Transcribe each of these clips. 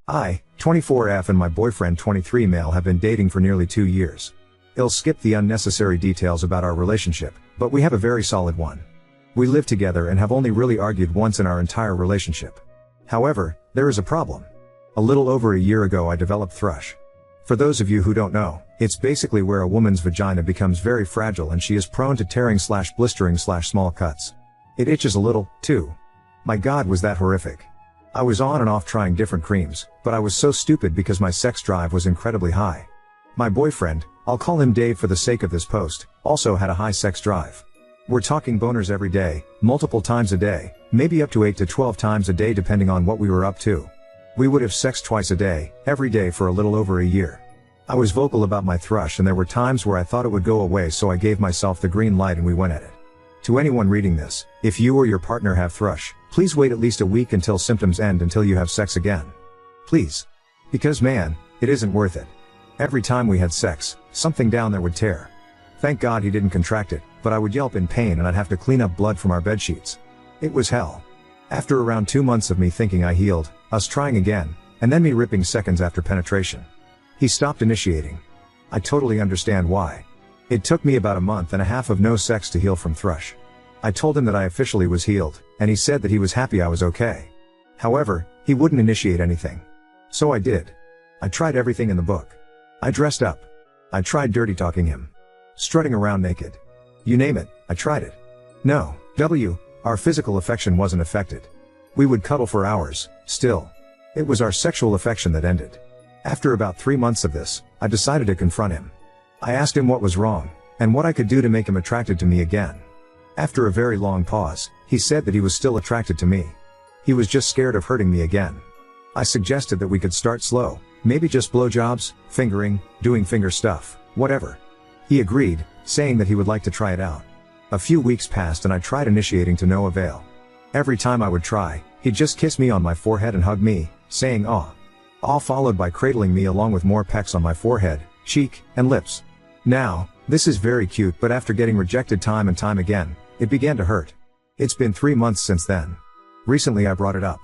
I, 24F and my boyfriend 23 male have been dating for nearly 2 years. I'll skip the unnecessary details about our relationship, but we have a very solid one. We live together and have only really argued once in our entire relationship. However, there is a problem. A little over a year ago I developed thrush. For those of you who don't know, it's basically where a woman's vagina becomes very fragile and she is prone to tearing/blistering/small cuts. It itches a little, too. My God, was that horrific. I was on and off trying different creams, but I was so stupid because my sex drive was incredibly high. My boyfriend, I'll call him Dave for the sake of this post, also had a high sex drive. We're talking boners every day, multiple times a day, maybe up to 8 to 12 times a day depending on what we were up to. We would have sex twice a day, every day for a little over a year. I was vocal about my thrush and there were times where I thought it would go away, so I gave myself the green light and we went at it. To anyone reading this, if you or your partner have thrush, please wait at least a week until symptoms end until you have sex again. Please. Because man, it isn't worth it. Every time we had sex, something down there would tear. Thank God he didn't contract it, but I would yelp in pain and I'd have to clean up blood from our bedsheets. It was hell. After around 2 months of me thinking I healed, us trying again, and then me ripping seconds after penetration, he stopped initiating. I totally understand why. It took me about a month and a half of no sex to heal from thrush. I told him that I officially was healed, and he said that he was happy I was okay. However, he wouldn't initiate anything. So I did. I tried everything in the book. I dressed up. I tried dirty talking him. Strutting around naked. You name it, I tried it. No, our physical affection wasn't affected. We would cuddle for hours, still. It was our sexual affection that ended. After about 3 months of this, I decided to confront him. I asked him what was wrong, and what I could do to make him attracted to me again. After a very long pause, he said that he was still attracted to me. He was just scared of hurting me again. I suggested that we could start slow, maybe just blowjobs, fingering, doing finger stuff, whatever. He agreed, saying that he would like to try it out. A few weeks passed and I tried initiating to no avail. Every time I would try, he'd just kiss me on my forehead and hug me, saying "aw." All followed by cradling me along with more pecks on my forehead, cheek, and lips. Now, this is very cute, but after getting rejected time and time again, it began to hurt. It's been 3 months since then. Recently I brought it up.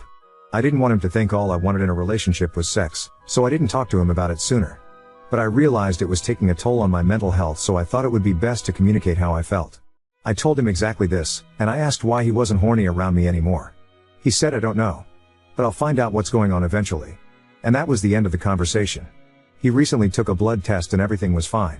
I didn't want him to think all I wanted in a relationship was sex, so I didn't talk to him about it sooner. But I realized it was taking a toll on my mental health, so I thought it would be best to communicate how I felt. I told him exactly this, and I asked why he wasn't horny around me anymore. He said, "I don't know. But I'll find out what's going on eventually." And that was the end of the conversation. He recently took a blood test and everything was fine.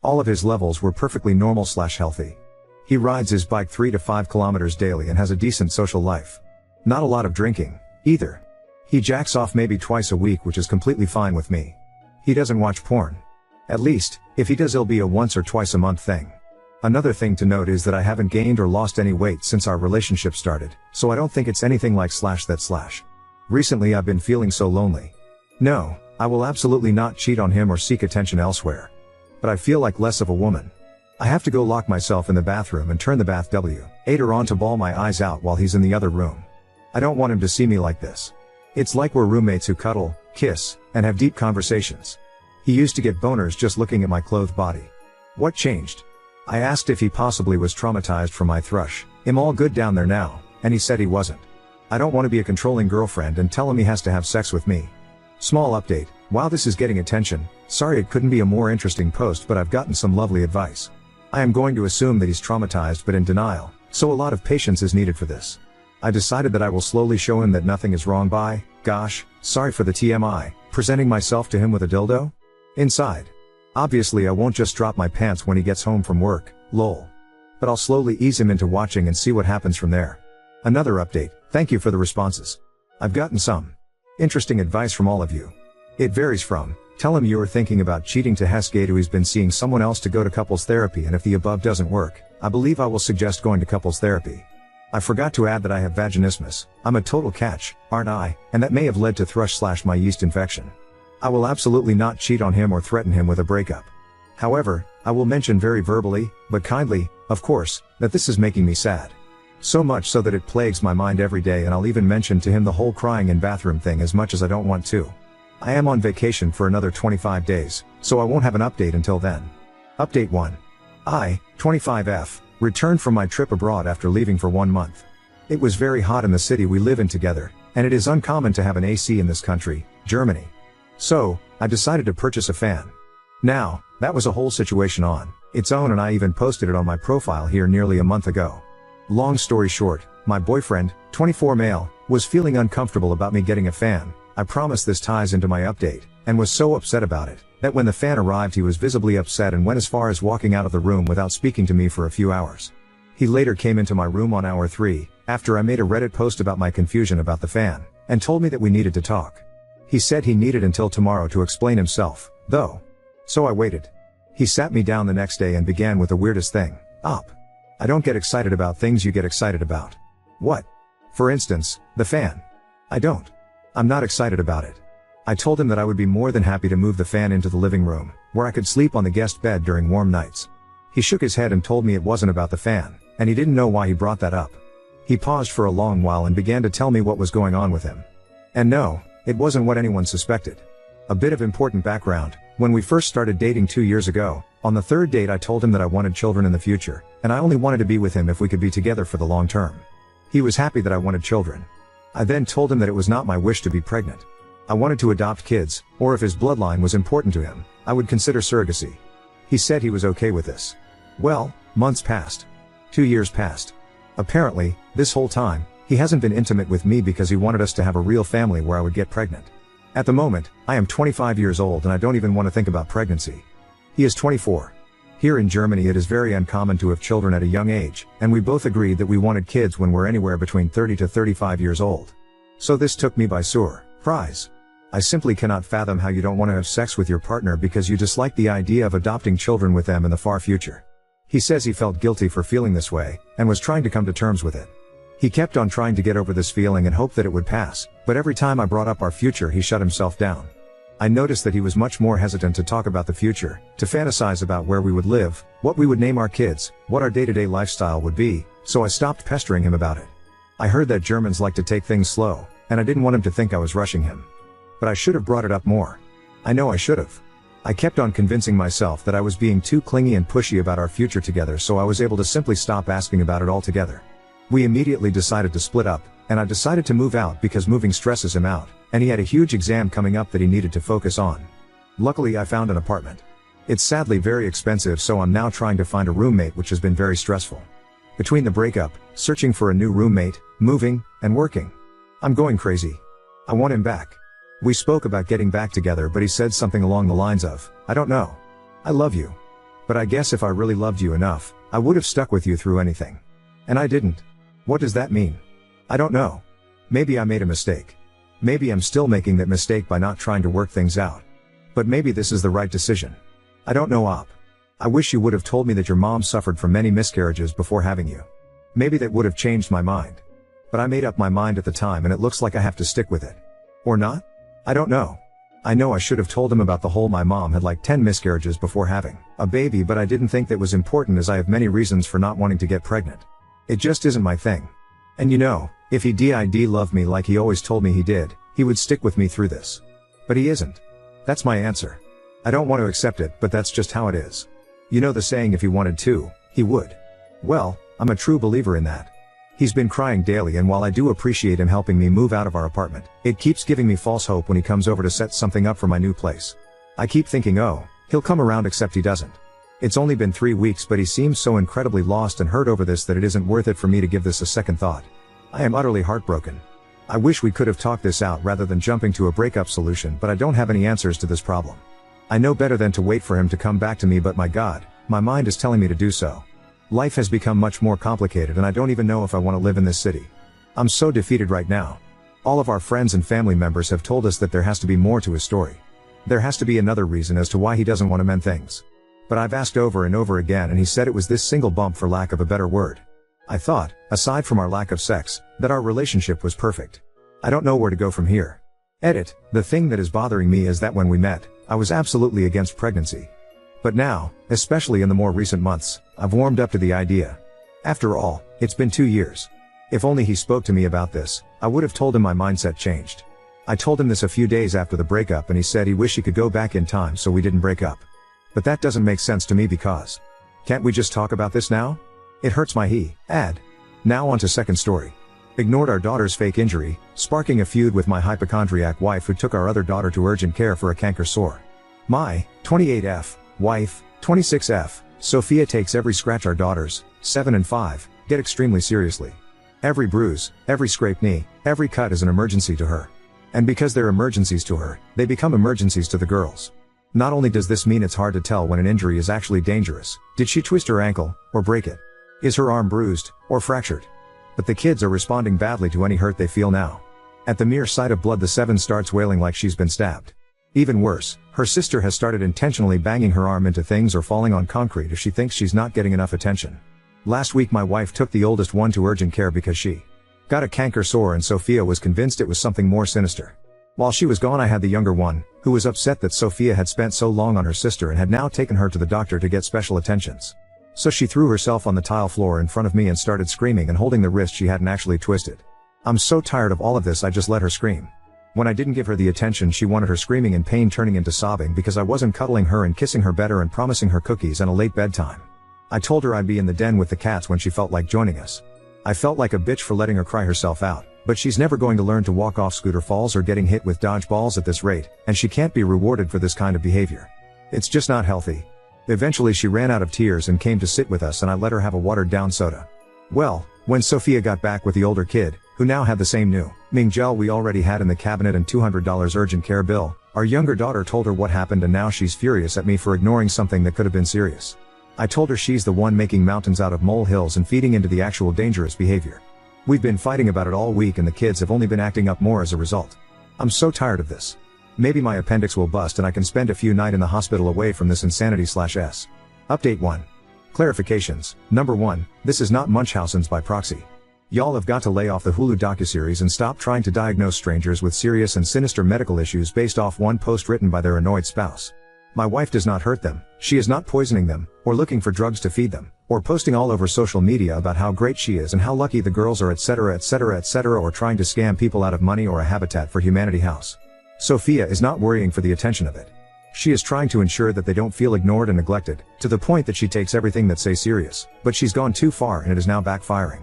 All of his levels were perfectly normal/healthy. He rides his bike 3 to 5 kilometers daily and has a decent social life. Not a lot of drinking, either. He jacks off maybe twice a week, which is completely fine with me. He doesn't watch porn. At least, if he does, it'll be a once or twice a month thing. Another thing to note is that I haven't gained or lost any weight since our relationship started, so I don't think it's anything like /that/. Recently I've been feeling so lonely. No, I will absolutely not cheat on him or seek attention elsewhere. But I feel like less of a woman. I have to go lock myself in the bathroom and turn the bath water on to bawl my eyes out while he's in the other room. I don't want him to see me like this. It's like we're roommates who cuddle, kiss, and have deep conversations. He used to get boners just looking at my clothed body. What changed? I asked if he possibly was traumatized from my thrush. "Am all good down there now?" And he said he wasn't. I don't want to be a controlling girlfriend and tell him he has to have sex with me. Small update, while this is getting attention, sorry it couldn't be a more interesting post, but I've gotten some lovely advice. I am going to assume that he's traumatized but in denial, so a lot of patience is needed for this. I decided that I will slowly show him that nothing is wrong by, gosh, sorry for the TMI, presenting myself to him with a dildo inside. Obviously I won't just drop my pants when he gets home from work, lol. But I'll slowly ease him into watching and see what happens from there. Another update, thank you for the responses. I've gotten some interesting advice from all of you. It varies from, tell him you are thinking about cheating, to Hesgay to he's been seeing someone else, to go to couples therapy, and if the above doesn't work, I believe I will suggest going to couples therapy. I forgot to add that I have vaginismus. I'm a total catch, aren't I? And that may have led to thrush/my yeast infection. I will absolutely not cheat on him or threaten him with a breakup. However, I will mention very verbally, but kindly, of course, that this is making me sad. So much so that it plagues my mind every day, and I'll even mention to him the whole crying in bathroom thing, as much as I don't want to. I am on vacation for another 25 days, so I won't have an update until then. Update 1. I, 25F, returned from my trip abroad after leaving for 1 month. It was very hot in the city we live in together, and it is uncommon to have an AC in this country, Germany. So, I decided to purchase a fan. Now, that was a whole situation on its own, and I even posted it on my profile here nearly a month ago. Long story short, my boyfriend, 24 male, was feeling uncomfortable about me getting a fan. I promise this ties into my update, and was so upset about it, that when the fan arrived he was visibly upset and went as far as walking out of the room without speaking to me for a few hours. He later came into my room on hour 3, after I made a Reddit post about my confusion about the fan, and told me that we needed to talk. He said he needed until tomorrow to explain himself, though. So I waited. He sat me down the next day and began with the weirdest thing. I don't get excited about things you get excited about. What? For instance, the fan. I don't. I'm not excited about it. I told him that I would be more than happy to move the fan into the living room, where I could sleep on the guest bed during warm nights. He shook his head and told me it wasn't about the fan, and he didn't know why he brought that up. He paused for a long while and began to tell me what was going on with him. And no, it wasn't what anyone suspected. A bit of important background: when we first started dating 2 years ago, on the third date I told him that I wanted children in the future, and I only wanted to be with him if we could be together for the long term. He was happy that I wanted children. I then told him that it was not my wish to be pregnant. I wanted to adopt kids, or if his bloodline was important to him, I would consider surrogacy. He said he was okay with this. Well, months passed. 2 years passed. Apparently, this whole time, he hasn't been intimate with me because he wanted us to have a real family where I would get pregnant. At the moment, I am 25 years old and I don't even want to think about pregnancy. He is 24. Here in Germany it is very uncommon to have children at a young age, and we both agreed that we wanted kids when we're anywhere between 30 to 35 years old. So this took me by surprise. I simply cannot fathom how you don't want to have sex with your partner because you dislike the idea of adopting children with them in the far future. He says he felt guilty for feeling this way, and was trying to come to terms with it. He kept on trying to get over this feeling and hoped that it would pass, but every time I brought up our future he shut himself down. I noticed that he was much more hesitant to talk about the future, to fantasize about where we would live, what we would name our kids, what our day-to-day lifestyle would be, so I stopped pestering him about it. I heard that Germans like to take things slow, and I didn't want him to think I was rushing him. But I should have brought it up more. I know I should have. I kept on convincing myself that I was being too clingy and pushy about our future together, so I was able to simply stop asking about it altogether. We immediately decided to split up, and I decided to move out because moving stresses him out, and he had a huge exam coming up that he needed to focus on. Luckily I found an apartment. It's sadly very expensive, so I'm now trying to find a roommate, which has been very stressful. Between the breakup, searching for a new roommate, moving, and working, I'm going crazy. I want him back. We spoke about getting back together, but he said something along the lines of, I don't know. I love you. But I guess if I really loved you enough, I would have stuck with you through anything. And I didn't. What does that mean? I don't know. Maybe I made a mistake. Maybe I'm still making that mistake by not trying to work things out. But maybe this is the right decision. I don't know, Op. I wish you would have told me that your mom suffered from many miscarriages before having you. Maybe that would have changed my mind. But I made up my mind at the time and it looks like I have to stick with it. Or not? I don't know. I know I should have told him about the whole my mom had like 10 miscarriages before having a baby, but I didn't think that was important as I have many reasons for not wanting to get pregnant. It just isn't my thing. And you know, if he did love me like he always told me he did, he would stick with me through this. But he isn't. That's my answer. I don't want to accept it, but that's just how it is. You know the saying, if he wanted to, he would. Well, I'm a true believer in that. He's been crying daily, and while I do appreciate him helping me move out of our apartment, it keeps giving me false hope when he comes over to set something up for my new place. I keep thinking, oh, he'll come around, except he doesn't. It's only been 3 weeks, but he seems so incredibly lost and hurt over this that it isn't worth it for me to give this a second thought. I am utterly heartbroken. I wish we could have talked this out rather than jumping to a breakup solution, but I don't have any answers to this problem. I know better than to wait for him to come back to me, but my God, my mind is telling me to do so. Life has become much more complicated and I don't even know if I want to live in this city. I'm so defeated right now. All of our friends and family members have told us that there has to be more to his story. There has to be another reason as to why he doesn't want to mend things. But I've asked over and over again and he said it was this single bump, for lack of a better word. I thought, aside from our lack of sex, that our relationship was perfect. I don't know where to go from here. Edit, the thing that is bothering me is that when we met, I was absolutely against pregnancy. But now, especially in the more recent months, I've warmed up to the idea. After all, it's been 2 years. If only he spoke to me about this, I would have told him my mindset changed. I told him this a few days after the breakup and he said he wished he could go back in time so we didn't break up. But that doesn't make sense to me because, can't we just talk about this now? It hurts my he. Add. Now on to second story. Ignored our daughter's fake injury, sparking a feud with my hypochondriac wife who took our other daughter to urgent care for a canker sore. My 28F wife, 26F, Sophia takes every scratch our daughters, 7 and 5, get extremely seriously. Every bruise, every scraped knee, every cut is an emergency to her. And because they're emergencies to her, they become emergencies to the girls. Not only does this mean it's hard to tell when an injury is actually dangerous, did she twist her ankle, or break it? Is her arm bruised, or fractured? But the kids are responding badly to any hurt they feel now. At the mere sight of blood the 7 starts wailing like she's been stabbed. Even worse, her sister has started intentionally banging her arm into things or falling on concrete if she thinks she's not getting enough attention. Last week my wife took the oldest one to urgent care because she got a canker sore and Sophia was convinced it was something more sinister. While she was gone I had the younger one, who was upset that Sophia had spent so long on her sister and had now taken her to the doctor to get special attentions. So she threw herself on the tile floor in front of me and started screaming and holding the wrist she hadn't actually twisted. I'm so tired of all of this I just let her scream. When I didn't give her the attention she wanted, her screaming in pain turning into sobbing because I wasn't cuddling her and kissing her better and promising her cookies and a late bedtime. I told her I'd be in the den with the cats when she felt like joining us. I felt like a bitch for letting her cry herself out, but she's never going to learn to walk off scooter falls or getting hit with dodgeballs at this rate, and she can't be rewarded for this kind of behavior. It's just not healthy. Eventually she ran out of tears and came to sit with us and I let her have a watered down soda. Well, when Sophia got back with the older kid, who now had the same new Ming gel we already had in the cabinet and $200 urgent care bill, our younger daughter told her what happened and now she's furious at me for ignoring something that could have been serious. I told her she's the one making mountains out of molehills and feeding into the actual dangerous behavior. We've been fighting about it all week and the kids have only been acting up more as a result. I'm so tired of this. Maybe my appendix will bust and I can spend a few nights in the hospital away from this insanity/s. Update 1. Clarifications. Number 1, this is not Munchausen's by proxy. Y'all have got to lay off the Hulu docuseries and stop trying to diagnose strangers with serious and sinister medical issues based off one post written by their annoyed spouse. My wife does not hurt them, she is not poisoning them, or looking for drugs to feed them, or posting all over social media about how great she is and how lucky the girls are etc etc etc or trying to scam people out of money or a Habitat for Humanity house. Sophia is not worrying for the attention of it. She is trying to ensure that they don't feel ignored and neglected, to the point that she takes everything that say serious, but she's gone too far and it is now backfiring.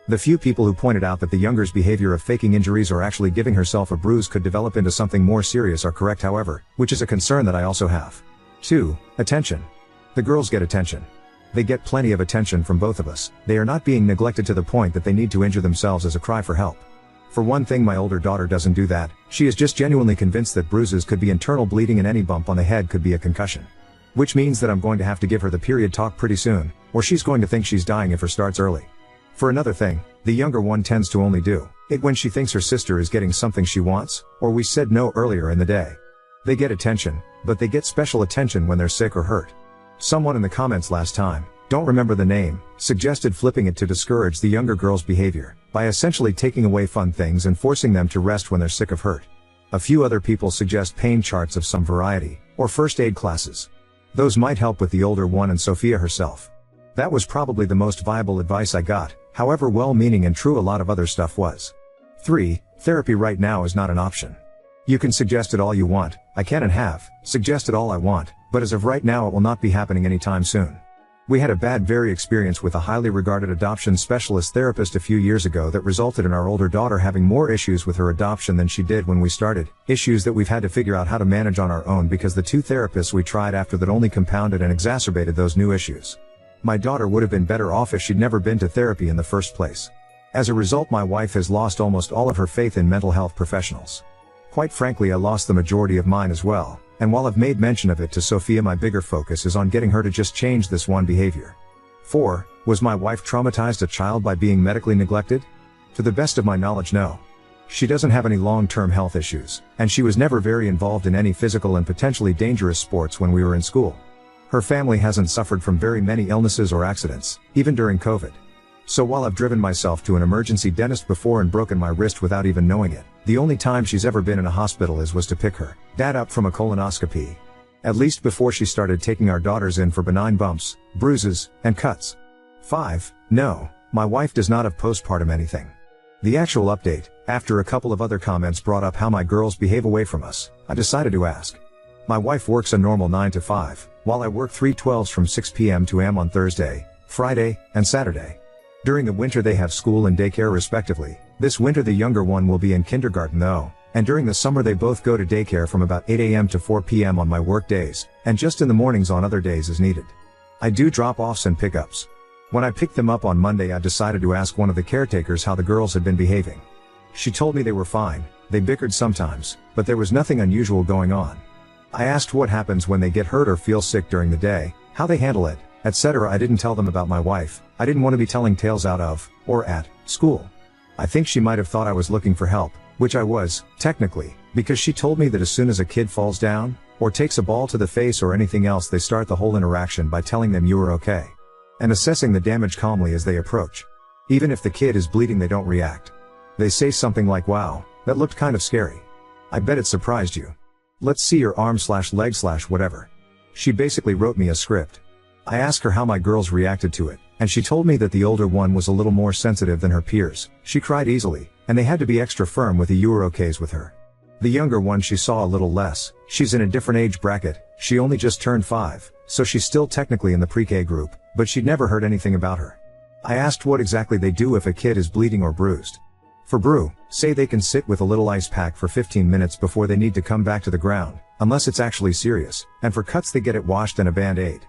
The few people who pointed out that the younger's behavior of faking injuries or actually giving herself a bruise could develop into something more serious are correct however, which is a concern that I also have. 2. Attention. The girls get attention. They get plenty of attention from both of us, they are not being neglected to the point that they need to injure themselves as a cry for help. For one thing my older daughter doesn't do that, she is just genuinely convinced that bruises could be internal bleeding and any bump on the head could be a concussion. Which means that I'm going to have to give her the period talk pretty soon, or she's going to think she's dying if her starts early. For another thing, the younger one tends to only do it when she thinks her sister is getting something she wants, or we said no earlier in the day. They get attention, but they get special attention when they're sick or hurt. Someone in the comments last time, don't remember the name, suggested flipping it to discourage the younger girl's behavior, by essentially taking away fun things and forcing them to rest when they're sick of hurt. A few other people suggest pain charts of some variety, or first aid classes. Those might help with the older one and Sophia herself. That was probably the most viable advice I got, however well-meaning and true a lot of other stuff was. 3. Therapy right now is not an option. You can suggest it all you want, I can and have suggested all I want, but as of right now it will not be happening anytime soon. We had a bad experience with a highly regarded adoption specialist therapist a few years ago that resulted in our older daughter having more issues with her adoption than she did when we started, issues that we've had to figure out how to manage on our own because the 2 therapists we tried after that only compounded and exacerbated those new issues. My daughter would have been better off if she'd never been to therapy in the first place. As a result my wife has lost almost all of her faith in mental health professionals. Quite frankly I lost the majority of mine as well, and while I've made mention of it to Sophia my bigger focus is on getting her to just change this one behavior. 4. Was my wife traumatized a child by being medically neglected? To the best of my knowledge no. She doesn't have any long-term health issues, and she was never very involved in any physical and potentially dangerous sports when we were in school. Her family hasn't suffered from very many illnesses or accidents, even during COVID. So while I've driven myself to an emergency dentist before and broken my wrist without even knowing it, the only time she's ever been in a hospital was to pick her dad up from a colonoscopy. At least before she started taking our daughters in for benign bumps, bruises, and cuts. 5. No, my wife does not have postpartum anything. The actual update, after a couple of other comments brought up how my girls behave away from us, I decided to ask. My wife works a normal 9 to 5, while I work 3 12s from 6 p.m. to am on Thursday, Friday, and Saturday. During the winter they have school and daycare respectively, This winter the younger one will be in kindergarten though, and during the summer they both go to daycare from about 8 a.m. to 4 p.m. on my work days, and just in the mornings on other days as needed. I do drop-offs and pickups. When I picked them up on Monday I decided to ask one of the caretakers how the girls had been behaving. She told me they were fine, they bickered sometimes, but there was nothing unusual going on. I asked what happens when they get hurt or feel sick during the day, how they handle it, etc. I didn't tell them about my wife. I didn't want to be telling tales out of, or at, school. I think she might have thought I was looking for help, which I was, technically, because she told me that as soon as a kid falls down, or takes a ball to the face or anything else they start the whole interaction by telling them you are okay. And assessing the damage calmly as they approach. Even if the kid is bleeding they don't react. They say something like, "Wow, that looked kind of scary. I bet it surprised you. Let's see your arm/leg/whatever." She basically wrote me a script. I asked her how my girls reacted to it, and she told me that the older one was a little more sensitive than her peers. She cried easily, and they had to be extra firm with the "you are okays" with her. The younger one she saw a little less. She's in a different age bracket, she only just turned 5, so she's still technically in the pre-K group, but she'd never heard anything about her. I asked what exactly they do if a kid is bleeding or bruised. For brew, say they can sit with a little ice pack for 15 minutes before they need to come back to the ground, unless it's actually serious, and for cuts they get it washed and a band-aid.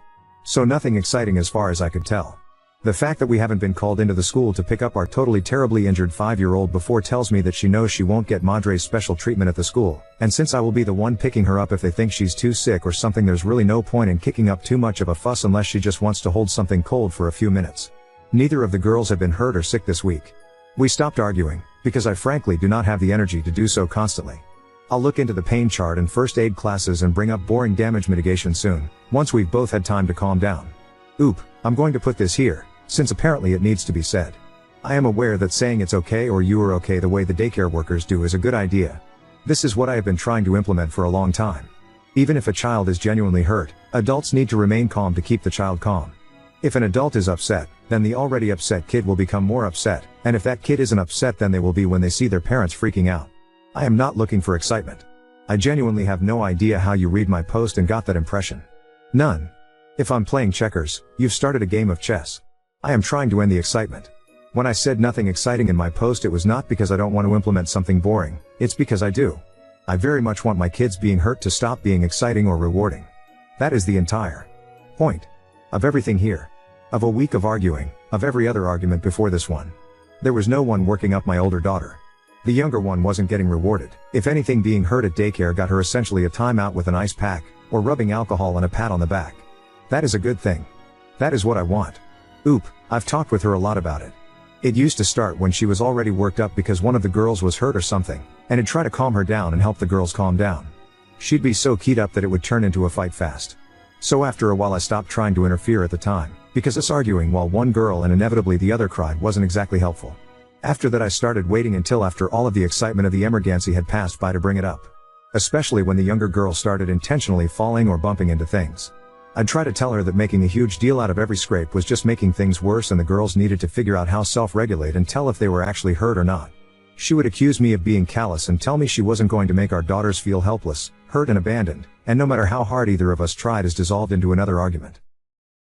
So nothing exciting as far as I could tell. The fact that we haven't been called into the school to pick up our totally terribly injured 5-year-old before tells me that she knows she won't get Madre's special treatment at the school, and since I will be the one picking her up if they think she's too sick or something, there's really no point in kicking up too much of a fuss unless she just wants to hold something cold for a few minutes. Neither of the girls have been hurt or sick this week. We stopped arguing, because I frankly do not have the energy to do so constantly. I'll look into the pain chart and first aid classes and bring up boring damage mitigation soon, once we've both had time to calm down. Oop, I'm going to put this here, since apparently it needs to be said. I am aware that saying it's okay or you are okay the way the daycare workers do is a good idea. This is what I have been trying to implement for a long time. Even if a child is genuinely hurt, adults need to remain calm to keep the child calm. If an adult is upset, then the already upset kid will become more upset, and if that kid isn't upset then they will be when they see their parents freaking out. I am not looking for excitement. I genuinely have no idea how you read my post and got that impression. None. If I'm playing checkers, you've started a game of chess. I am trying to end the excitement. When I said nothing exciting in my post, it was not because I don't want to implement something boring, it's because I do. I very much want my kids being hurt to stop being exciting or rewarding. That is the entire point of everything here. Of a week of arguing, of every other argument before this one. There was no one working up my older daughter. The younger one wasn't getting rewarded. If anything, being hurt at daycare got her essentially a timeout with an ice pack, or rubbing alcohol and a pat on the back. That is a good thing. That is what I want. Oop, I've talked with her a lot about it. It used to start when she was already worked up because one of the girls was hurt or something, and I'd try to calm her down and help the girls calm down. She'd be so keyed up that it would turn into a fight fast. So after a while I stopped trying to interfere at the time, because us arguing while one girl and inevitably the other cried wasn't exactly helpful. After that I started waiting until after all of the excitement of the emergency had passed by to bring it up. Especially when the younger girl started intentionally falling or bumping into things. I'd try to tell her that making a huge deal out of every scrape was just making things worse and the girls needed to figure out how self-regulate and tell if they were actually hurt or not. She would accuse me of being callous and tell me she wasn't going to make our daughters feel helpless, hurt and abandoned, and no matter how hard either of us tried is dissolved into another argument.